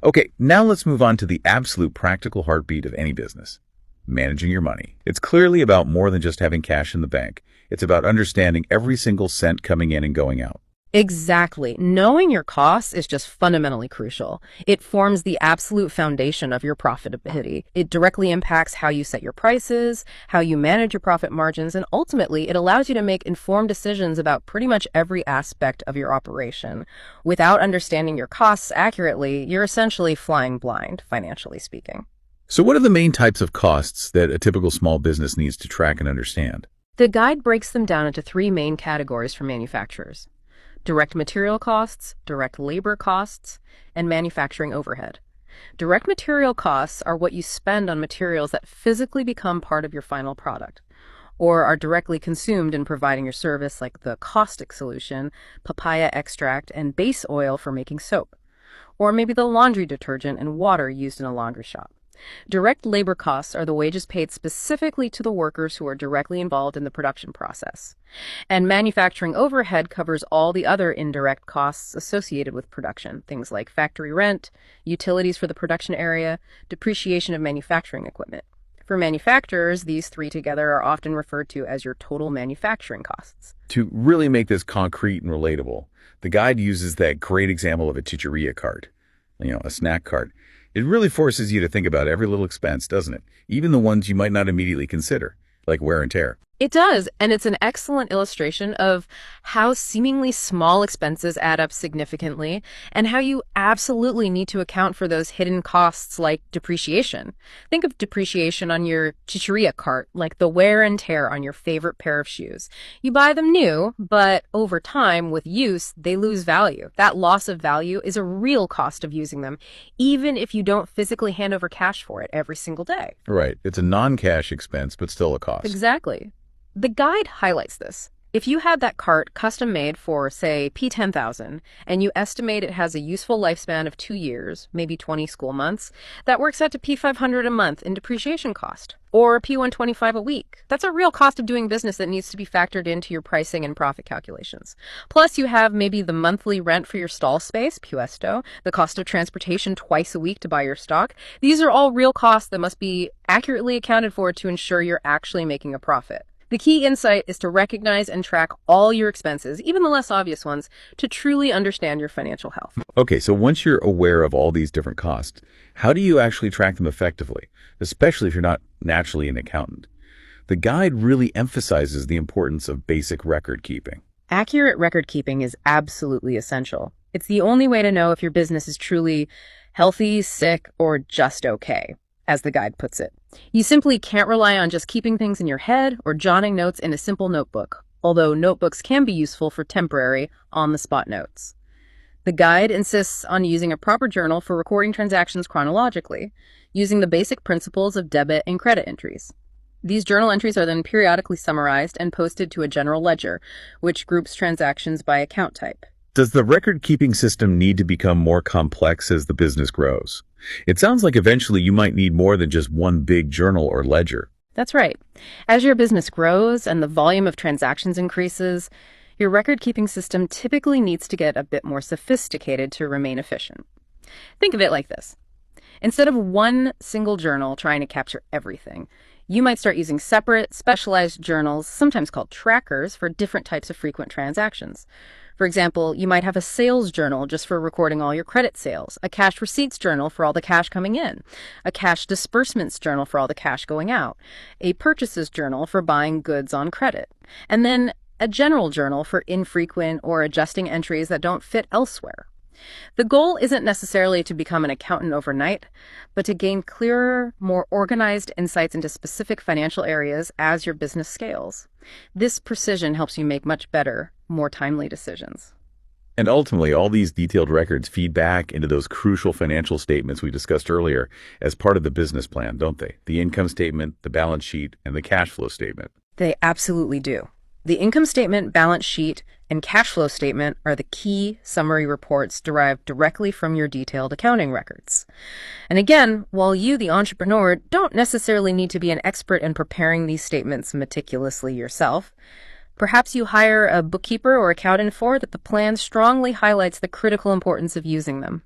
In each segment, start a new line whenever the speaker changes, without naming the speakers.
Okay, now let's move on to the absolute practical heartbeat of any business: managing your money. It's clearly about more than just having cash in the bank. It's about understanding every single cent coming in and going out.
Exactly. Knowing your costs is just fundamentally crucial. It forms the absolute foundation of your profitability. It directly impacts how you set your prices, how you manage your profit margins, and ultimately it allows you to make informed decisions about pretty much every aspect of your operation. Without understanding your costs accurately, you're essentially flying blind, financially speaking.
So what are the main types of costs that a typical small business needs to track and understand?
The guide breaks them down into three main categories for manufacturers: direct material costs, direct labor costs, and manufacturing overhead. Direct material costs are what you spend on materials that physically become part of your final product, or are directly consumed in providing your service, like the caustic solution, papaya extract, and base oil for making soap, or maybe the laundry detergent and water used in a laundry shop. Direct labor costs are the wages paid specifically to the workers who are directly involved in the production process. And manufacturing overhead covers all the other indirect costs associated with production, things like factory rent, utilities for the production area, depreciation of manufacturing equipment. For manufacturers, these three together are often referred to as your total manufacturing costs.
To really make this concrete and relatable, the guide uses that great example of a chicheria cart, a snack cart. It really forces you to think about every little expense, doesn't it? Even the ones you might not immediately consider, like wear and tear.
It does, and it's an excellent illustration of how seemingly small expenses add up significantly, and how you absolutely need to account for those hidden costs like depreciation. Think of depreciation on your chicheria cart, like the wear and tear on your favorite pair of shoes. You buy them new, but over time, with use, they lose value. That loss of value is a real cost of using them, even if you don't physically hand over cash for it every single day.
Right. It's a non-cash expense, but still a cost.
Exactly. The guide highlights this. If you had that cart custom made for, say, P10,000, and you estimate it has a useful lifespan of 2 years, maybe 20 school months, that works out to P500 a month in depreciation cost, or P125 a week. That's a real cost of doing business that needs to be factored into your pricing and profit calculations. Plus, you have maybe the monthly rent for your stall space, puesto, the cost of transportation twice a week to buy your stock. These are all real costs that must be accurately accounted for to ensure you're actually making a profit. The key insight is to recognize and track all your expenses, even the less obvious ones, to truly understand your financial health.
Okay, so once you're aware of all these different costs, how do you actually track them effectively, especially if you're not naturally an accountant? The guide really emphasizes the importance of basic record keeping.
Accurate record keeping is absolutely essential. It's the only way to know if your business is truly healthy, sick, or just okay, as the guide puts it. You simply can't rely on just keeping things in your head or jotting notes in a simple notebook, although notebooks can be useful for temporary, on-the-spot notes. The guide insists on using a proper journal for recording transactions chronologically, using the basic principles of debit and credit entries. These journal entries are then periodically summarized and posted to a general ledger, which groups transactions by account type.
Does the record-keeping system need to become more complex as the business grows? It sounds like eventually you might need more than just one big journal or ledger.
That's right. As your business grows and the volume of transactions increases, your record-keeping system typically needs to get a bit more sophisticated to remain efficient. Think of it like this. Instead of one single journal trying to capture everything, you might start using separate, specialized journals, sometimes called trackers, for different types of frequent transactions. For example, you might have a sales journal just for recording all your credit sales, a cash receipts journal for all the cash coming in, a cash disbursements journal for all the cash going out, a purchases journal for buying goods on credit, and then a general journal for infrequent or adjusting entries that don't fit elsewhere. The goal isn't necessarily to become an accountant overnight, but to gain clearer, more organized insights into specific financial areas as your business scales. This precision helps you make much better, more timely decisions.
And ultimately, all these detailed records feed back into those crucial financial statements we discussed earlier as part of the business plan, don't they? The income statement, the balance sheet, and the cash flow statement.
They absolutely do. The income statement, balance sheet, and cash flow statement are the key summary reports derived directly from your detailed accounting records. And again, while you, the entrepreneur, don't necessarily need to be an expert in preparing these statements meticulously yourself, perhaps you hire a bookkeeper or accountant for that the plan strongly highlights the critical importance of using them.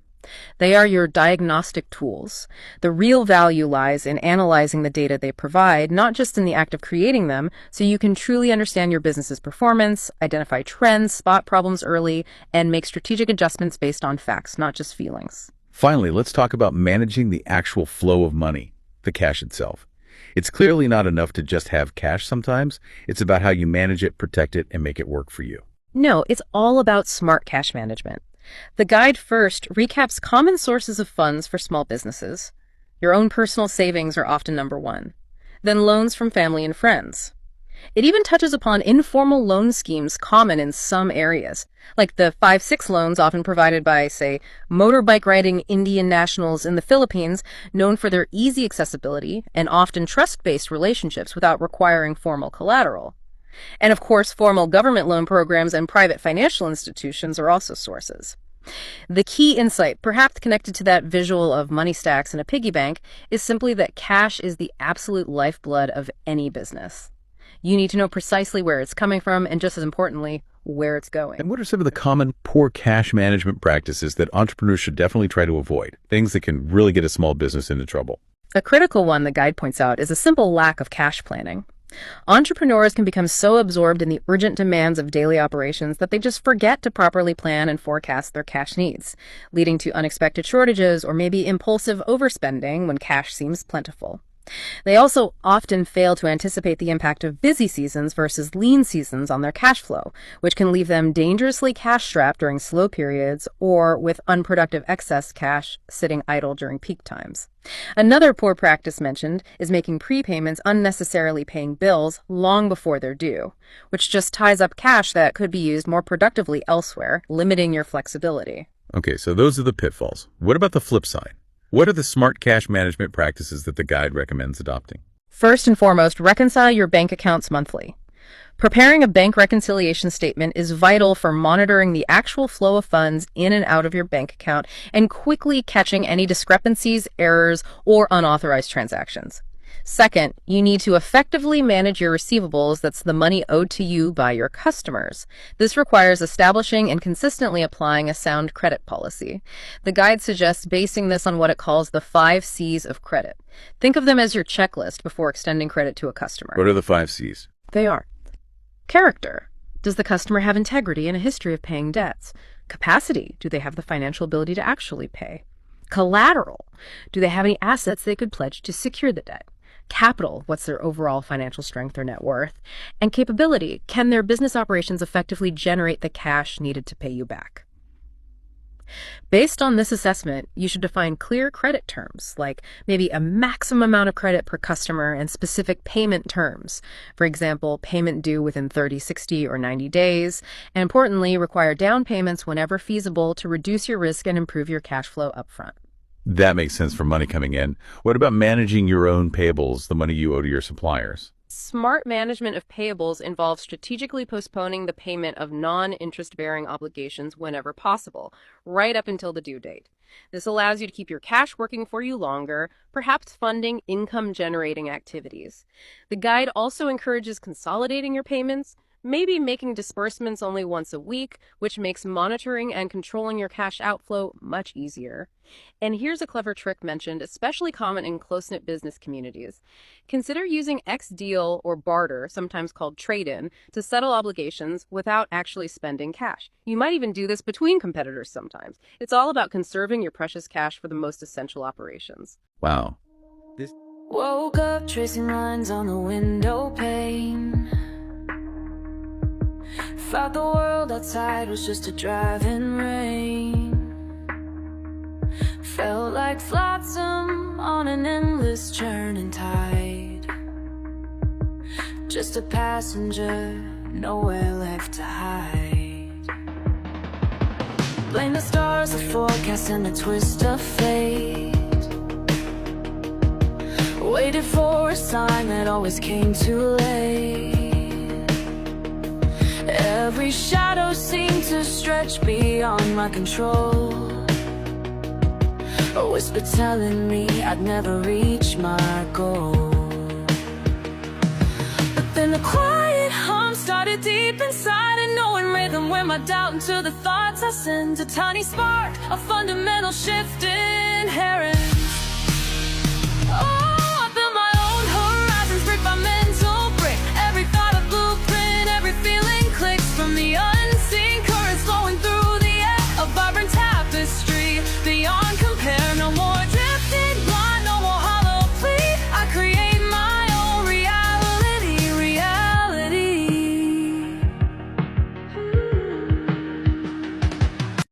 They are your diagnostic tools. The real value lies in analyzing the data they provide, not just in the act of creating them, so you can truly understand your business's performance, identify trends, spot problems early, and make strategic adjustments based on facts, not just feelings.
Finally, let's talk about managing the actual flow of money, the cash itself. It's clearly not enough to just have cash sometimes. It's about how you manage it, protect it, and make it work for you.
No, it's all about smart cash management. The guide first recaps common sources of funds for small businesses. Your own personal savings are often number one. Then loans from family and friends. It even touches upon informal loan schemes common in some areas, like the 5-6 loans often provided by, say, motorbike riding Indian nationals in the Philippines, known for their easy accessibility and often trust-based relationships without requiring formal collateral. And of course, formal government loan programs and private financial institutions are also sources. The key insight, perhaps connected to that visual of money stacks in a piggy bank, is simply that cash is the absolute lifeblood of any business. You need to know precisely where it's coming from and, just as importantly, where it's going.
And what are some of the common poor cash management practices that entrepreneurs should definitely try to avoid? Things that can really get a small business into trouble.
A critical one the guide points out is a simple lack of cash planning. Entrepreneurs can become so absorbed in the urgent demands of daily operations that they just forget to properly plan and forecast their cash needs, leading to unexpected shortages or maybe impulsive overspending when cash seems plentiful. They also often fail to anticipate the impact of busy seasons versus lean seasons on their cash flow, which can leave them dangerously cash-strapped during slow periods or with unproductive excess cash sitting idle during peak times. Another poor practice mentioned is making prepayments unnecessarily paying bills long before they're due, which just ties up cash that could be used more productively elsewhere, limiting your flexibility.
Okay, so those are the pitfalls. What about the flip side? What are the smart cash management practices that the guide recommends adopting?
First and foremost, reconcile your bank accounts monthly. Preparing a bank reconciliation statement is vital for monitoring the actual flow of funds in and out of your bank account and quickly catching any discrepancies, errors, or unauthorized transactions. Second, you need to effectively manage your receivables, that's the money owed to you by your customers. This requires establishing and consistently applying a sound credit policy. The guide suggests basing this on what it calls the 5 C's of credit. Think of them as your checklist before extending credit to a customer.
What are the 5 C's?
They are: character. Does the customer have integrity and a history of paying debts? Capacity. Do they have the financial ability to actually pay? Collateral. Do they have any assets they could pledge to secure the debt? Capital, what's their overall financial strength or net worth? And capability, can their business operations effectively generate the cash needed to pay you back? Based on this assessment, you should define clear credit terms, like maybe a maximum amount of credit per customer and specific payment terms. For example, payment due within 30, 60, or 90 days. And importantly, require down payments whenever feasible to reduce your risk and improve your cash flow upfront.
That makes sense for money coming in. What about managing your own payables, the money you owe to your suppliers?
Smart management of payables involves strategically postponing the payment of non-interest-bearing obligations whenever possible, right up until the due date. This allows you to keep your cash working for you longer, perhaps funding income-generating activities. The guide also encourages consolidating your payments, maybe making disbursements only once a week, which makes monitoring and controlling your cash outflow much easier. And here's a clever trick mentioned, especially common in close-knit business communities. Consider using ex-deal or barter, sometimes called trade-in, to settle obligations without actually spending cash. You might even do this between competitors sometimes. It's all about conserving your precious cash for the most essential operations.
Wow.
Woke up tracing lines on the window pane. Thought the world outside was just a driving rain. Felt like flotsam on an endless churning tide. Just a passenger, nowhere left to hide. Blame the stars, the forecast, and the twist of fate. Waited for a sign that always came too late. Every shadow seemed to stretch beyond my control. A whisper telling me I'd never reach my goal. But then a quiet hum started it deep inside and knowing rhythm where my doubt into the thoughts I send. A tiny spark, a fundamental shift in